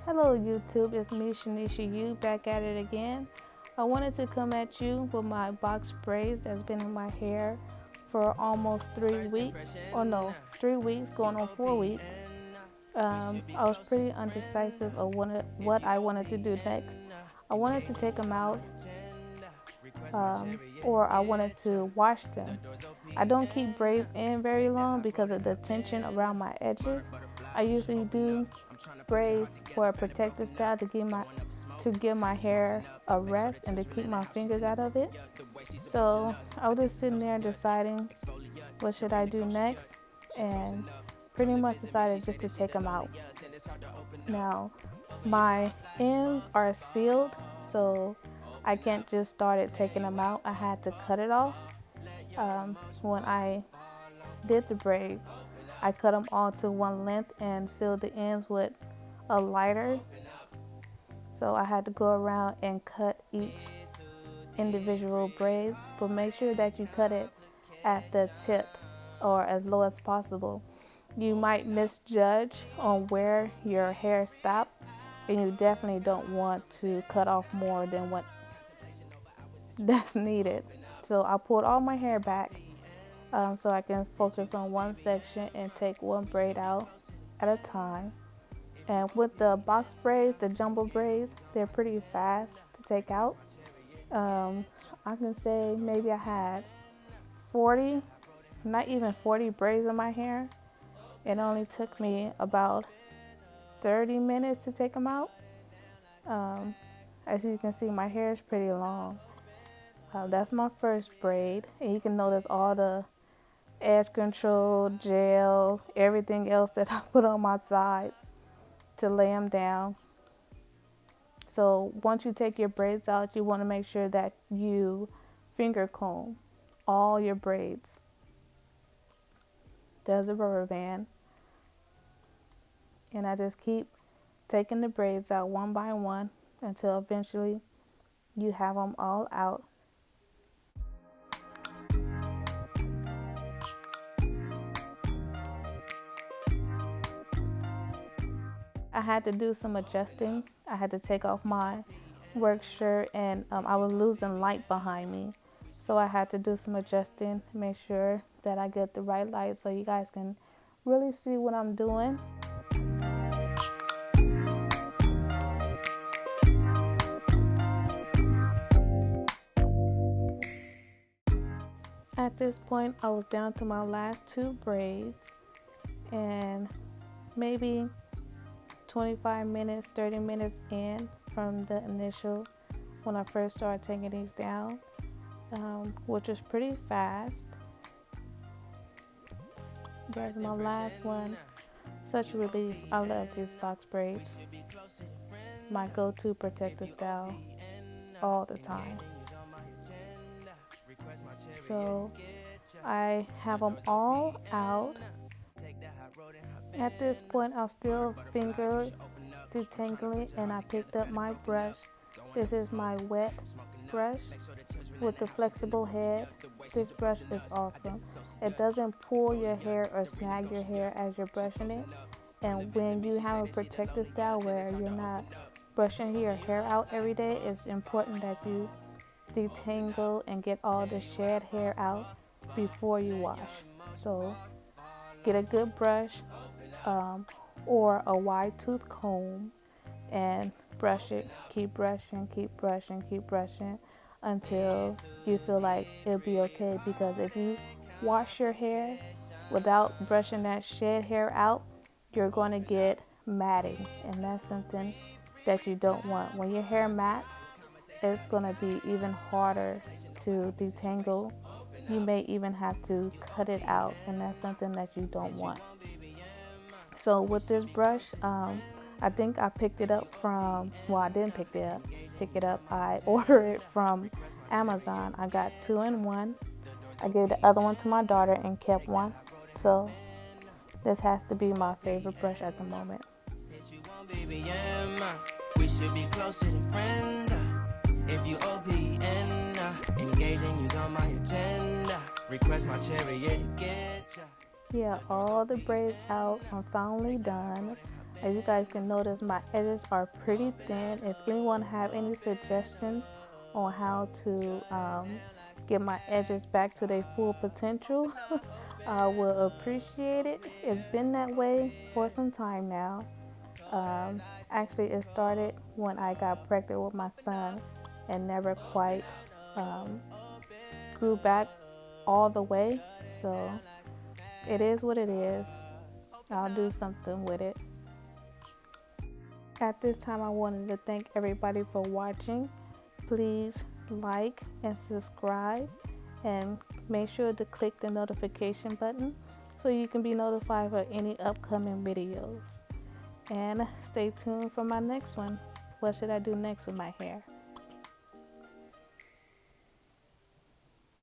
Hello YouTube, it's me Shanisha U back at it again. I wanted to come at you with my box braids that's been in my hair for almost 3 weeks, or no, 3 weeks going on 4 weeks. I was pretty undecisive of what I wanted to do next. I wanted to take them out, or I wanted to wash them. I don't keep braids in very long because of the tension around my edges. I usually do braids for a protective style to give my hair a rest and to keep my fingers out of it. So I was just sitting there deciding what should I do next, and pretty much decided just to take them out. Now my ends are sealed, so I can't just start it taking them out. I had to cut it off. When I did the braids, I cut them all to one length and sealed the ends with a lighter. So I had to go around and cut each individual braid, but make sure that you cut it at the tip or as low as possible. You might misjudge on where your hair stopped, and you definitely don't want to cut off more than what that's needed. So I pulled all my hair back so I can focus on one section and take one braid out at a time. And with the box braids, the jumbo braids, they're pretty fast to take out. I can say maybe I had 40, not even 40 braids in my hair. It only took me about 30 minutes to take them out. As you can see, my hair is pretty long. That's my first braid, and you can notice all the edge control, gel, everything else that I put on my sides to lay them down. So once you take your braids out, you want to make sure that you finger comb all your braids. There's a rubber band, and I just keep taking the braids out one by one until eventually you have them all out. I had to do some adjusting. I had to take off my work shirt, and I was losing light behind me. So I had to do some adjusting to make sure that I get the right light so you guys can really see what I'm doing. At this point, I was down to my last two braids, and maybe 25 minutes, 30 minutes in from the initial when I first started taking these down, which was pretty fast. There's my last one. Such a relief. I love these box braids. My go-to protective style all the time. So I have them all out. At this point, I'm still finger detangling, and I picked up my brush. This is my wet brush with the flexible head. This brush is awesome. It doesn't pull your hair or snag your hair as you're brushing it. And when you have a protective style where you're not brushing your hair out every day, it's important that you detangle and get all the shed hair out before you wash. So get a good brush or a wide tooth comb and brush it. Keep brushing, keep brushing, keep brushing until you feel like it'll be okay. Because if you wash your hair without brushing that shed hair out, you're going to get matting, and that's something that you don't want. When your hair mats, it's going to be even harder to detangle. You may even have to cut it out, and that's something that you don't want. So with this brush, I think I picked it up from, well, I didn't pick it up. I ordered it from Amazon. I got 2 in 1. I gave the other one to my daughter and kept one. So this has to be my favorite brush at the moment. We should be closer than friends. If you OPN, engaging you's on my agenda. Request my chariot to get ya. Yeah, all the braids out. I'm finally done. As you guys can notice, my edges are pretty thin. If anyone have any suggestions on how to get my edges back to their full potential, I will appreciate it. It's been that way for some time now. Actually, it started when I got pregnant with my son and never quite grew back all the way. So it is what it is. I'll do something with it. At this time, I wanted to thank everybody for watching. Please like and subscribe, and make sure to click the notification button so you can be notified for any upcoming videos. And stay tuned for my next one. What should I do next with my hair?